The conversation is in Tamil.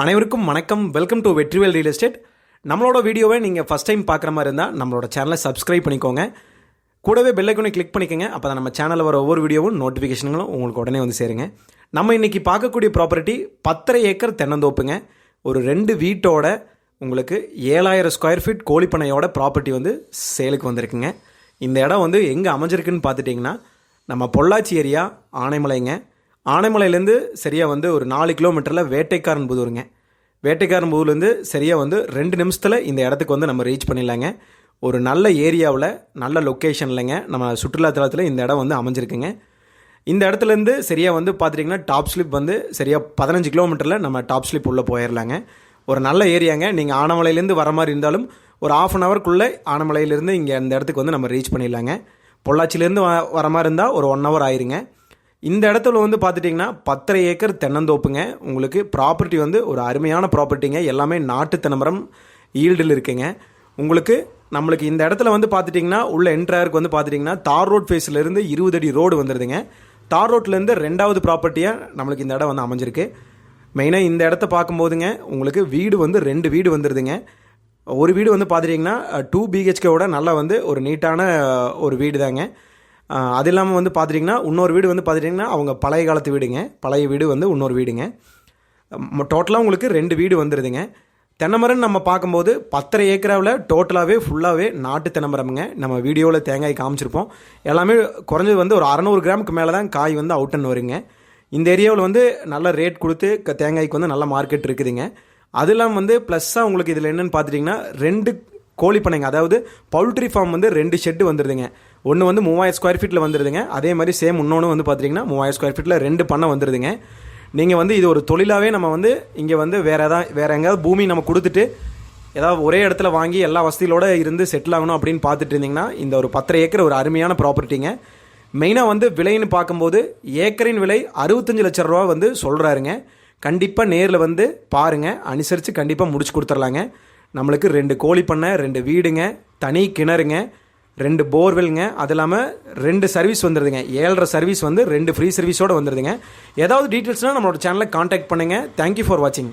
அனைவருக்கும் வணக்கம். Welcome to Vetrivel real estate. நம்மளோட வீடியோவை நீங்கள் ஃபஸ்ட் டைம் பார்க்குற மாதிரி இருந்தால் நம்மளோட சேனலை சப்ஸ்கிரைப் பண்ணிக்கோங்க. கூடவே பெல் ஐக்கானை கிளிக் பண்ணிக்கோங்க. அப்போ தான் நம்ம சேனலில் வர ஒவ்வொரு வீடியோவும் நோட்டிஃபிகேஷனுங்களும் உங்களுக்கு உடனே வந்து சேருங்க. நம்ம இன்றைக்கி பார்க்கக்கூடிய ப்ராப்பர்ட்டி 10.5 ஏக்கர் தென்னந்தோப்புங்க. ஒரு 2 வீட்டோட உங்களுக்கு 7000 ஸ்கொயர் ஃபீட் கோழிப்பண்ணையோட ப்ராப்பர்ட்டி வந்து சேலுக்கு வந்திருக்குங்க. இந்த இடம் வந்து எங்கே அமைஞ்சிருக்குன்னு பார்த்துட்டிங்கன்னா நம்ம பொள்ளாச்சி ஏரியா ஆனைமலைங்க. ஆனைமலையிலேருந்து சரியாக வந்து ஒரு 4 கிலோமீட்டரில் வேட்டைக்காரன்புதூருங்க. வேட்டைக்காரன்புதூர்லேருந்து சரியாக வந்து 2 நிமிஷத்தில் இந்த இடத்துக்கு வந்து நம்ம ரீச் பண்ணிடலாங்க. ஒரு நல்ல ஏரியாவில் நல்ல லொக்கேஷன்லைங்க நம்ம சுற்றுலாத்தலத்தில் இந்த இடம் வந்து அமைஞ்சிருக்குங்க. இந்த இடத்துலேருந்து சரியாக வந்து பார்த்துட்டிங்கன்னா டாப் ஸ்லிப் வந்து சரியாக 15 கிலோமீட்டரில் நம்ம டாப் ஸ்லிப் உள்ளே போயிடலாங்க. ஒரு நல்ல ஏரியாங்க. நீங்கள் ஆனைமலையிலேருந்து வர மாதிரி இருந்தாலும் ஒரு 1/2 ஹவருக்குள்ளே ஆனைமலையிலேருந்து இங்கே இந்த இடத்துக்கு வந்து நம்ம ரீச் பண்ணிடலாங்க. பொள்ளாச்சியிலேருந்து வர மாதிரி இருந்தால் ஒரு 1 ஹவர் ஆயிருங்க. இந்த இடத்துல வந்து பார்த்துட்டிங்கன்னா 10.5 ஏக்கர் தென்னந்தோப்புங்க. உங்களுக்கு ப்ராப்பர்ட்டி வந்து ஒரு அருமையான ப்ராப்பர்ட்டிங்க. எல்லாமே நாட்டு தென்னமரம் ஈல்டில் இருக்குங்க. உங்களுக்கு நம்மளுக்கு இந்த இடத்துல வந்து பார்த்துட்டிங்கன்னா உள்ள என்ட்ராருக்கு வந்து பார்த்துட்டிங்கன்னா தார் ரோட் ஃபேஸ்லேருந்து 20 அடி ரோடு வந்துடுதுங்க. தார் ரோட்லேருந்து 2வது ப்ராப்பர்ட்டியாக நம்மளுக்கு இந்த இடம் வந்து அமைஞ்சிருக்கு. மெயினாக இந்த இடத்த பார்க்கும்போதுங்க உங்களுக்கு வீடு வந்து 2 வீடு வந்துடுதுங்க. ஒரு வீடு வந்து பார்த்துட்டிங்கன்னா 2 BHKவோட நல்லா வந்து ஒரு நீட்டான ஒரு வீடு தாங்க. அது இல்லாமல் வந்து பார்த்துட்டிங்கன்னா இன்னொரு வீடு வந்து பார்த்துட்டிங்கன்னா அவங்க பழைய காலத்து வீடுங்க. பழைய வீடு வந்து இன்னொரு வீடுங்க. டோட்டலாக உங்களுக்கு 2 வீடு வந்துடுதுங்க. தென்னைமரம் நம்ம பார்க்கும்போது 10.5 ஏக்கராவில் டோட்டலாகவே ஃபுல்லாகவே நாட்டு தென்னைமரம்ங்க. நம்ம வீடியோவில் தேங்காய் காமிச்சிருப்போம். எல்லாமே குறைஞ்சது வந்து ஒரு 600 கிராமுக்கு மேலே தான் காய் வந்து அவுட்டன் வருங்க. இந்த ஏரியாவில் வந்து நல்ல ரேட் கொடுத்து தேங்காய்க்கு வந்து நல்ல மார்க்கெட் இருக்குதுங்க. அது இல்லாமல் வந்து ப்ளஸ்ஸாக உங்களுக்கு இதில் என்னென்னு பார்த்துட்டிங்கன்னா 2 கோழிப்பண்ணைங்க, அதாவது பவுல்ட்ரி ஃபார்ம் வந்து 2 ஷெட்டு வந்துடுதுங்க. ஒன்று வந்து 3000 ஸ்கொயர் ஃபீட்டில் வந்துடுதுங்க. அதே மாதிரி சேம் இன்னொன்று வந்து பார்த்துட்டிங்கன்னா 3000 ஸ்கொயர் ஃபீட்டில் 2 பண்ணை வந்துடுதுங்க. நீங்கள் வந்து இது ஒரு தொழிலாகவே நம்ம வந்து இங்கே வந்து வேறு எங்கேயாவது பூமி நம்ம கொடுத்துட்டு ஏதாவது ஒரே இடத்துல வாங்கி எல்லா வசதிகளோடு இருந்து செட்டில் ஆகணும் அப்படின்னு பார்த்துட்டு இருந்திங்கன்னா இந்த ஒரு 10.5 ஏக்கர் ஒரு அருமையான ப்ராப்பர்ட்டிங்க. மெயினாக வந்து விலைன்னு பார்க்கும்போது ஏக்கரின் விலை 65 லட்சம் ரூபா வந்து சொல்கிறாருங்க. கண்டிப்பாக நேரில் வந்து பாருங்கள், அனுசரித்து கண்டிப்பாக முடிச்சு கொடுத்துர்லாங்க. நம்மளுக்கு 2 கோழிப்பண்ணை, 2 வீடுங்க, தனி கிணறுங்க, 2 போர்வெல்ங்க, அது இல்லாமல் 2 சர்வீஸ் வந்துடுதுங்க. 7.5 சர்வீஸ் வந்து 2 ஃப்ரீ சர்வீஸோடு வந்துடுதுங்க. ஏதாவது டீட்டெயில்ஸ்னால் நம்மளோட சேனலை காண்டாக்ட் பண்ணுங்கள். தேங்க்யூ ஃபார் வாட்சிங்.